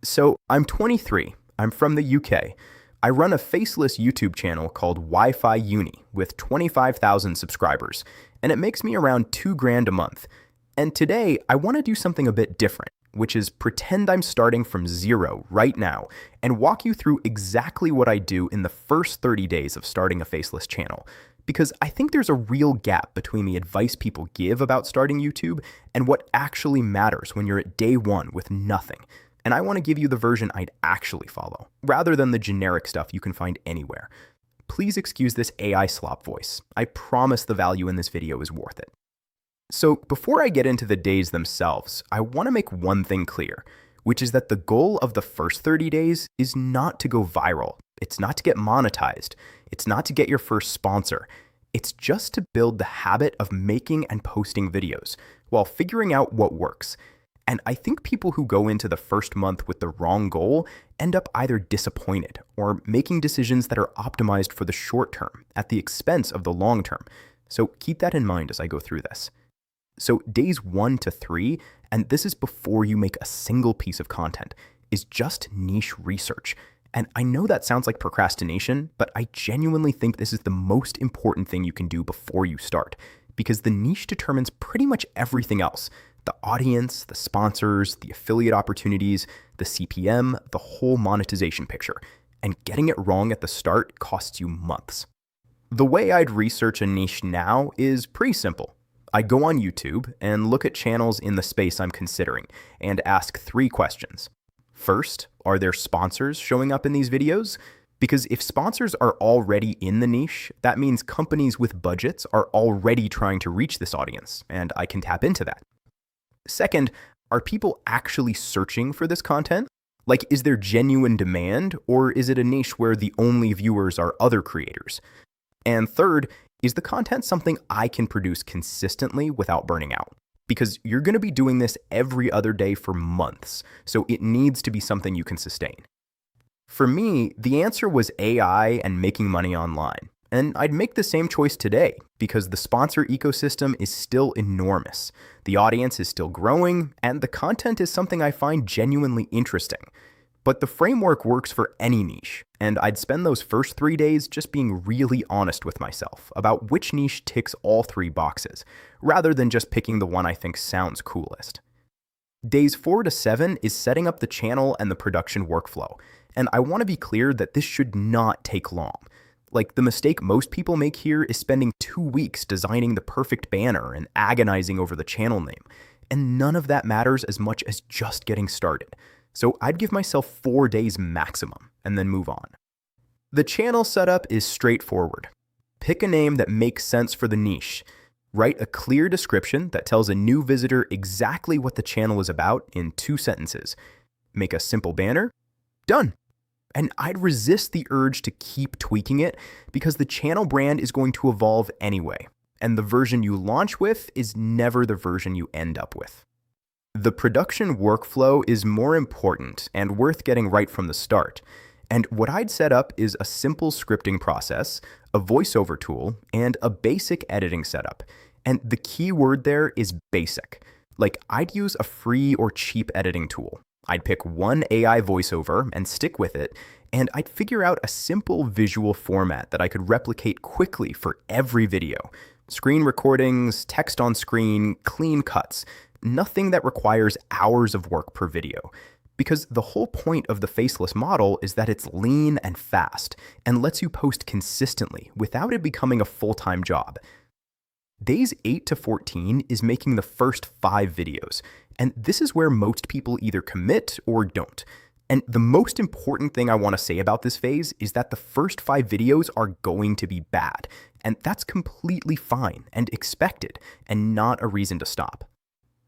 So, I'm 23. I'm from the UK. I run a faceless YouTube channel called Wi-Fi Uni with 25,000 subscribers, and it makes me around 2 grand a month. And today, I want to do something a bit different, which is pretend I'm starting from zero right now and walk you through exactly what I do in the first 30 days of starting a faceless channel. Because I think there's a real gap between the advice people give about starting YouTube and what actually matters when you're at day one with nothing. And I want to give you the version I'd actually follow, rather than the generic stuff you can find anywhere. Please excuse this AI slop voice. I promise the value in this video is worth it. So before I get into the days themselves, I want to make one thing clear, which is that the goal of the first 30 days is not to go viral. It's not to get monetized. It's not to get your first sponsor. It's just to build the habit of making and posting videos while figuring out what works. And I think people who go into the first month with the wrong goal end up either disappointed or making decisions that are optimized for the short term at the expense of the long term. So keep that in mind as I go through this. So days 1 to 3, and this is before you make a single piece of content, is just niche research. And I know that sounds like procrastination, but I genuinely think this is the most important thing you can do before you start, because the niche determines pretty much everything else. The audience, the sponsors, the affiliate opportunities, the CPM, the whole monetization picture. And getting it wrong at the start costs you months. The way I'd research a niche now is pretty simple. I go on YouTube and look at channels in the space I'm considering and ask 3 questions. First, are there sponsors showing up in these videos? Because if sponsors are already in the niche, that means companies with budgets are already trying to reach this audience, and I can tap into that. Second, are people actually searching for this content? Like, is there genuine demand, or is it a niche where the only viewers are other creators? And third, is the content something I can produce consistently without burning out? Because you're going to be doing this every other day for months, so it needs to be something you can sustain. For me, the answer was AI and making money online. And I'd make the same choice today because the sponsor ecosystem is still enormous. The audience is still growing, and the content is something I find genuinely interesting. But the framework works for any niche, and I'd spend those first 3 days just being really honest with myself about which niche ticks all 3 boxes, rather than just picking the one I think sounds coolest. Days 4 to 7 is setting up the channel and the production workflow, and I want to be clear that this should not take long. Like, the mistake most people make here is spending 2 weeks designing the perfect banner and agonizing over the channel name. And none of that matters as much as just getting started. So I'd give myself 4 days maximum and then move on. The channel setup is straightforward. Pick a name that makes sense for the niche. Write a clear description that tells a new visitor exactly what the channel is about in 2 sentences. Make a simple banner. Done. And I'd resist the urge to keep tweaking it because the channel brand is going to evolve anyway, and the version you launch with is never the version you end up with. The production workflow is more important and worth getting right from the start, and what I'd set up is a simple scripting process, a voiceover tool, and a basic editing setup. And the key word there is basic. Like, I'd use a free or cheap editing tool. I'd pick one AI voiceover and stick with it, and I'd figure out a simple visual format that I could replicate quickly for every video. Screen recordings, text on screen, clean cuts, nothing that requires hours of work per video. Because the whole point of the faceless model is that it's lean and fast, and lets you post consistently without it becoming a full-time job. Days 8 to 14 is making the first 5 videos, and this is where most people either commit or don't. And the most important thing I want to say about this phase is that the first 5 videos are going to be bad, and that's completely fine and expected, and not a reason to stop.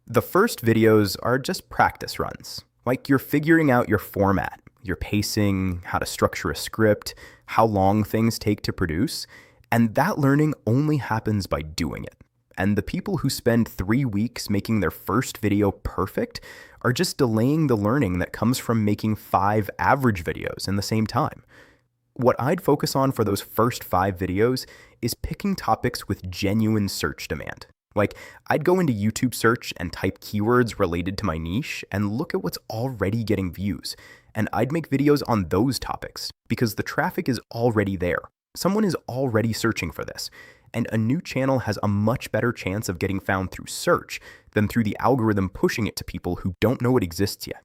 The first videos are just practice runs, like you're figuring out your format, your pacing, how to structure a script, how long things take to produce, and that learning only happens by doing it. And the people who spend 3 weeks making their first video perfect are just delaying the learning that comes from making 5 average videos in the same time. What I'd focus on for those first 5 videos is picking topics with genuine search demand. Like, I'd go into YouTube search and type keywords related to my niche and look at what's already getting views. And I'd make videos on those topics because the traffic is already there. Someone is already searching for this. And a new channel has a much better chance of getting found through search than through the algorithm pushing it to people who don't know it exists yet.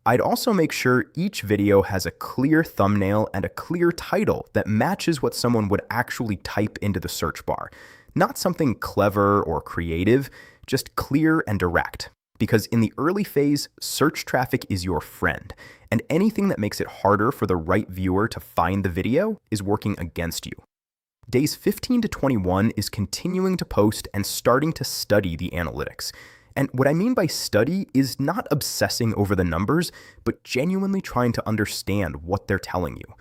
I'd also make sure each video has a clear thumbnail and a clear title that matches what someone would actually type into the search bar. Not something clever or creative, just clear and direct. Because in the early phase, search traffic is your friend, and anything that makes it harder for the right viewer to find the video is working against you. Days 15 to 21 is continuing to post and starting to study the analytics. And what I mean by study is not obsessing over the numbers, but genuinely trying to understand what they're telling you.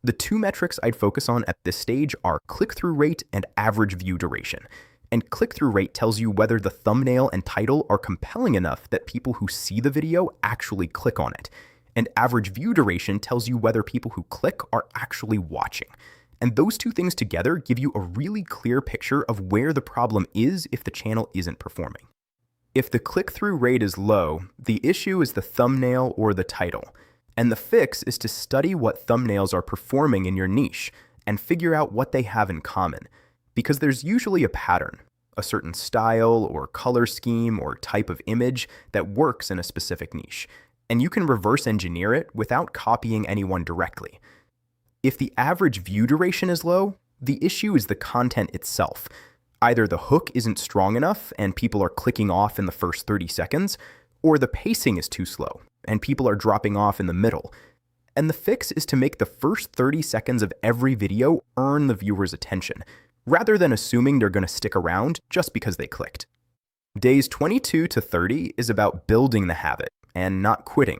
The two metrics I'd focus on at this stage are click-through rate and average view duration. And click-through rate tells you whether the thumbnail and title are compelling enough that people who see the video actually click on it. And average view duration tells you whether people who click are actually watching. And those two things together give you a really clear picture of where the problem is if the channel isn't performing. If the click-through rate is low, the issue is the thumbnail or the title. And the fix is to study what thumbnails are performing in your niche and figure out what they have in common. Because there's usually a pattern, a certain style or color scheme or type of image that works in a specific niche. And you can reverse engineer it without copying anyone directly. If the average view duration is low, the issue is the content itself. Either the hook isn't strong enough and people are clicking off in the first 30 seconds, or the pacing is too slow and people are dropping off in the middle. And the fix is to make the first 30 seconds of every video earn the viewer's attention, rather than assuming they're going to stick around just because they clicked. Days 22 to 30 is about building the habit and not quitting.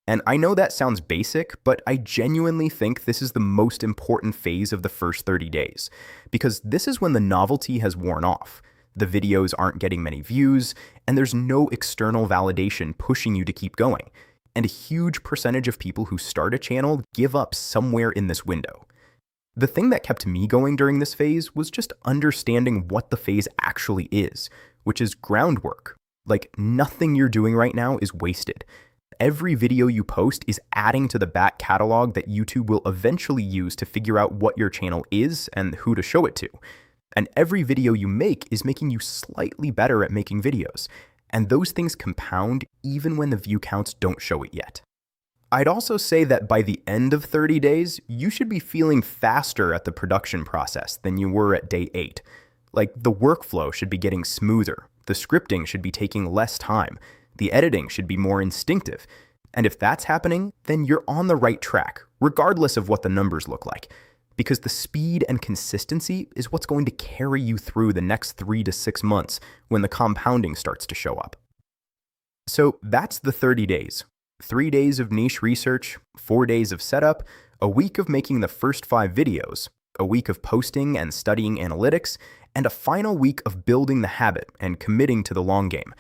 And I know that sounds basic, but I genuinely think this is the most important phase of the first 30 days, because this is when the novelty has worn off. The videos aren't getting many views, and there's no external validation pushing you to keep going. And a huge percentage of people who start a channel give up somewhere in this window. The thing that kept me going during this phase was just understanding what the phase actually is, which is groundwork. Like, nothing you're doing right now is wasted. Every video you post is adding to the back catalog that YouTube will eventually use to figure out what your channel is and who to show it to. And every video you make is making you slightly better at making videos. And those things compound even when the view counts don't show it yet. I'd also say that by the end of 30 days, you should be feeling faster at the production process than you were at day 8. Like, the workflow should be getting smoother, the scripting should be taking less time, the editing should be more instinctive. And if that's happening, then you're on the right track, regardless of what the numbers look like. Because the speed and consistency is what's going to carry you through the next 3 to 6 months when the compounding starts to show up. So that's the 30 days. 3 days of niche research, 4 days of setup, a week of making the first 5 videos, a week of posting and studying analytics, and a final week of building the habit and committing to the long game.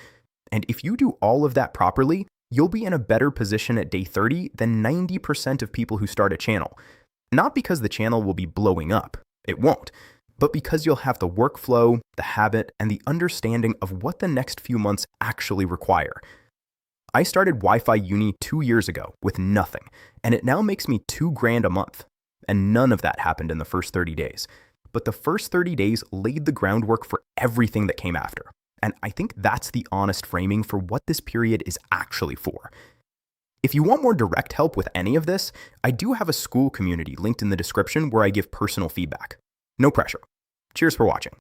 And if you do all of that properly, you'll be in a better position at day 30 than 90% of people who start a channel. Not because the channel will be blowing up, it won't, but because you'll have the workflow, the habit, and the understanding of what the next few months actually require. I started Wi-Fi Uni 2 years ago with nothing, and it now makes me $2,000 a month. And none of that happened in the first 30 days. But the first 30 days laid the groundwork for everything that came after. And I think that's the honest framing for what this period is actually for. If you want more direct help with any of this, I do have a school community linked in the description where I give personal feedback. No pressure. Cheers for watching.